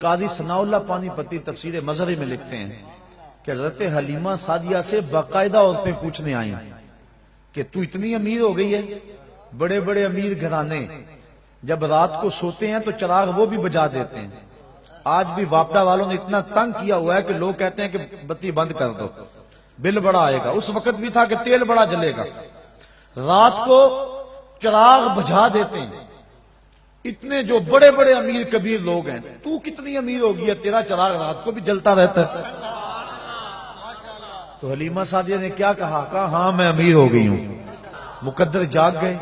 قاضی ثناء اللہ پانی پتی تفسیر مظہری میں لکھتے ہیں کہ حضرت حلیمہ سعدیہ سے باقاعدہ عورتیں پوچھنے آئیں کہ تو اتنی امیر ہو گئی ہے. بڑے بڑے امیر گھرانے جب رات کو سوتے ہیں تو چراغ وہ بھی بجا دیتے ہیں. آج بھی واپڈا والوں نے اتنا تنگ کیا ہوا ہے کہ لوگ کہتے ہیں کہ بتی بند کر دو، بل بڑا آئے گا. اس وقت بھی تھا کہ تیل بڑا جلے گا. رات کو چراغ بجھا دیتے ہیں. اتنے جو بڑے بڑے امیر کبیر لوگ ہیں، تو کتنی امیر ہوگی ہے، تیرا چراغ رات کو بھی جلتا رہتا ہے. تو حلیمہ سعدیہ نے کیا کہا؟ ہاں میں امیر ہو گئی ہوں. مقدر جاگ گئے،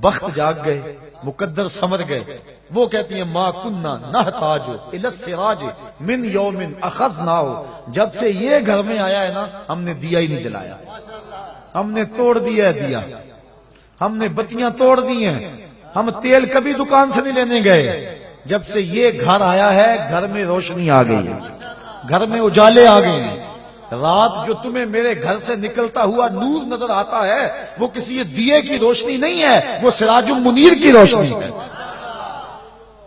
بخت جاگ گئے، مقدر سمر گئے. وہ کہتی ہیں ما کننا نحتاج الی السراج من یوم اخذناہ، جب سے یہ گھر میں آیا ہے نا ہم نے دیا ہی نہیں جلایا. ہم نے توڑ دیا ہے دیا، ہم نے بتیاں توڑ دی ہیں. ہم تیل کبھی دکان سے نہیں لینے گئے. جب سے یہ گھر آیا ہے گھر میں روشنی آ گئی ہے، گھر میں اجالے آ گئے ہیں. رات جو تمہیں میرے گھر سے نکلتا ہوا نور نظر آتا ہے وہ کسی دیے کی روشنی نہیں ہے، وہ سراج المنیر کی روشنی ہے.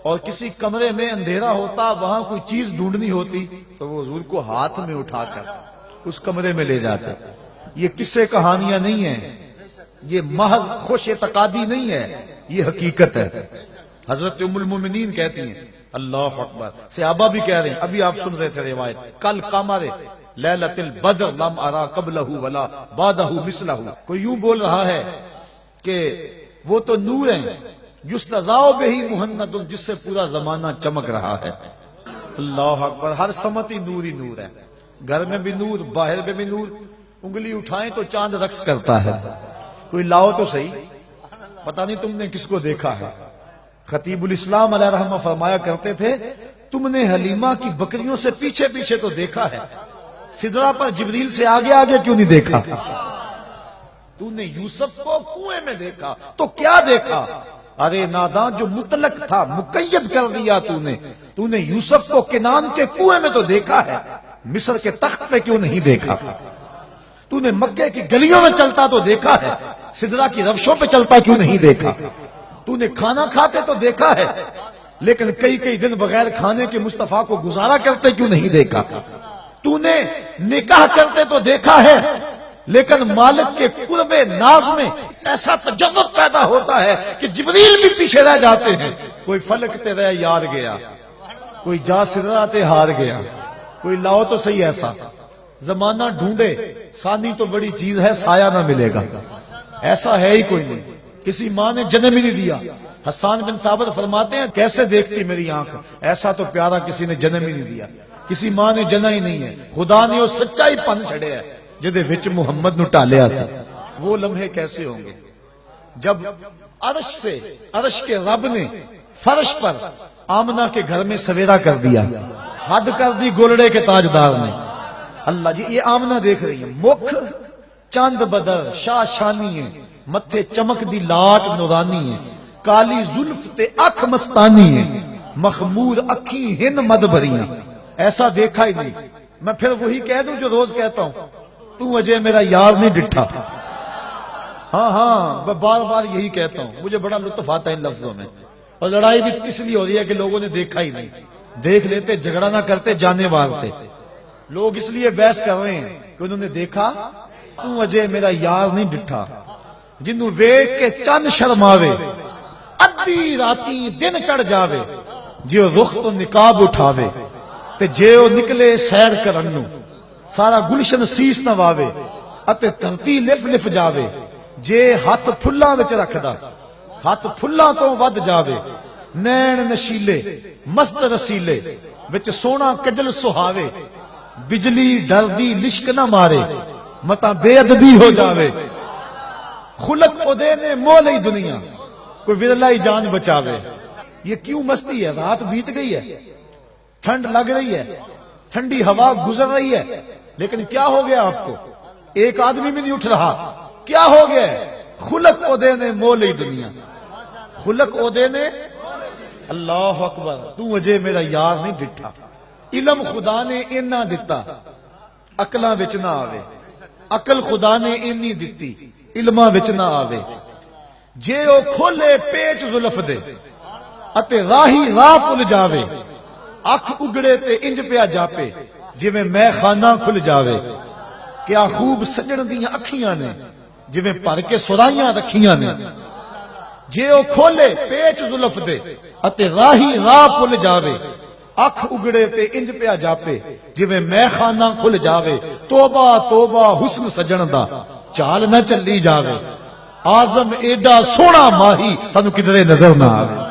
اور کسی کمرے میں اندھیرا ہوتا، وہاں کوئی چیز ڈھونڈنی ہوتی تو وہ حضور کو ہاتھ میں اٹھا کر اس کمرے میں لے جاتے. یہ قصے کہانیاں نہیں ہیں، یہ محض خوش اعتقادی نہیں ہے، یہ حقیقت ہے. حضرت ام المومنین کہتی ہیں اللہ اکبر. صحابہ بھی کہہ رہے ہیں، ابھی آپ سن رہے تھے روایت، کل قمر لیلۃ البدر لم ارا قبلہ ولا بعدہ مثلہ. کوئی یوں بول رہا ہے کہ وہ تو نور ہیں یستضاء بہ مہند، جس سے پورا زمانہ چمک رہا ہے. اللہ اکبر. ہر سمت ہی نور ہی نور ہے، گھر میں بھی نور، باہر میں بھی نور. انگلی اٹھائیں تو چاند رقص کرتا ہے. کوئی لاؤ تو صحیح. پتہ نہیں تم نے کس کو دیکھا ہے. خطیب الاسلام علیہ رحمہ فرمایا کرتے تھے تم نے حلیمہ کی بکریوں سے پیچھے پیچھے تو دیکھا ہے، سدرہ پر جبریل سے آگے آگے کیوں نہیں دیکھا؟ تو نے یوسف کو کنویں میں دیکھا تو کیا دیکھا؟ ارے ناداں، جو مطلق تھا مقید کر دیا تو نے یوسف کو کنان کے کنویں میں تو دیکھا ہے، مصر کے تخت پہ کیوں نہیں دیکھا؟ تو نے مکے کی گلیوں میں چلتا تو دیکھا ہے، سدرہ کی روشوں پہ چلتا کیوں نہیں دیکھا؟ تو نے کھانا کھاتے تو دیکھا ہے، لیکن کئی کئی دن بغیر کھانے کے مصطفیٰ کو گزارا کرتے کیوں نہیں دیکھا؟ تو نے نکاح کرتے تو دیکھا ہے، لیکن مالک کے قرب ناز میں ایسا تجرد پیدا ہوتا ہے کہ جبریل بھی پیچھے رہ جاتے ہیں. کوئی فلک تے رہ یار گیا، کوئی جا سدرہ تے ہار گیا. کوئی لاؤ تو صحیح. ایسا زمانہ ڈھونڈے، ثانی تو بڑی چیز ہے، سایہ نہ ملے گا. ایسا ہے ہی کوئی نہیں. کسی ماں نے جنم ہی نہیں دیا. حسان بن ثابت فرماتے ہیں کیسے دیکھتی میری آنکھ، ایسا تو پیارا کسی نے جنم ہی نہیں دیا. کسی ماں نے جنا ہی نہیں ہے. خدا نے وہ سچائی پن چھڑیا ہے جدے وچ محمد نو ٹالیا سی. وہ لمحے کیسے ہوں گے جب عرش کے رب نے فرش پر آمنہ کے گھر میں سویرا کر دیا، حد کر دی گولڑے کے تاجدار نے. اللہ جی یہ آمنہ دیکھ رہی ہیں، مکھ چاند بدر شاہ شانی ہے، متھے چمک دی لاٹ نورانی ہے، کالی زلف تے اکھ مستانی ہے، مخمور اکھی ہن مد بھریاں. ایسا دیکھا ہی نہیں. میں پھر وہی کہہ دوں جو روز کہتا ہوں، تو اجے میرا یار نہیں ڈٹھا. ہاں میں بار بار یہی کہتا ہوں. مجھے بڑا لطف آتا ہے ان لفظوں میں. اور لڑائی بھی اس لیے ہو رہی ہے کہ لوگوں نے دیکھا ہی نہیں. دیکھ لیتے جھگڑا نہ کرتے، جانے مارتے. لوگ اس لیے بحث کر رہے ہیں کہ انہوں نے دیکھا. تو اجے میرا یار نہیں ڈٹھا، جنوں ویکھ کے چند شرماوے، ادھی راتی دن چڑھ جاوے، جیو رخ تو نقاب اٹھاوے، تے جیو نکلے سیر کرن نو، سارا گلشن سیس نواوے، اتے دھرتی لف لف جاوے، جے ہاتھ پھلاں وچ رکھدا ہاتھ پھلاں تو ود جاوے، نین نشیلے مست رسیلے وچ سونا کجل سہاوے، بجلی ڈردی لشک نہ مارے، متا بے ادبی ہو جاوے. خلق اودے نے مول ہی دنیا، کوئی ورلا ہی جان بچاوے. یہ کیوں مستی ہے؟ رات بیت گئی ہے، ٹھنڈ لگ رہی ہے، ٹھنڈی ہوا گزر رہی ہے، لیکن کیا ہو گیا آپ کو؟ ایک آدمی بھی نہیں اٹھ رہا. کیا ہو گیا؟ خلق اودے نے مول ہی دنیا. خلق اودے نے. اللہ اکبر. تو اجے میرا یار نہیں ڈٹھا. علم خدا نے اینا دتا، عقلاں وچ نہ آوے. عقل خدا نے اینی دتی، علماں وچ نہ آوے. جے او کھولے پیچ زلف دے اتے راہی راہ پل جاوے، اکھ اگڑے تے انج پیا جاپے جویں میں خانہ کھل جاوے کیا خوب سجن دیاں اکھیاں نے جویں بھر کے سرائیاں رکھیاں نے جے او کھولے پیچ زلف دے اتے راہی راہ پل جاوے اکھ اگڑے تے انج پیا جاپے جویں میں خانہ کھل جاوے توبہ توبہ حسن سجن دا چال نہ چلی جاوے آزم ایڈا سونا ماہی سانو کدھرے نظر نہ آوے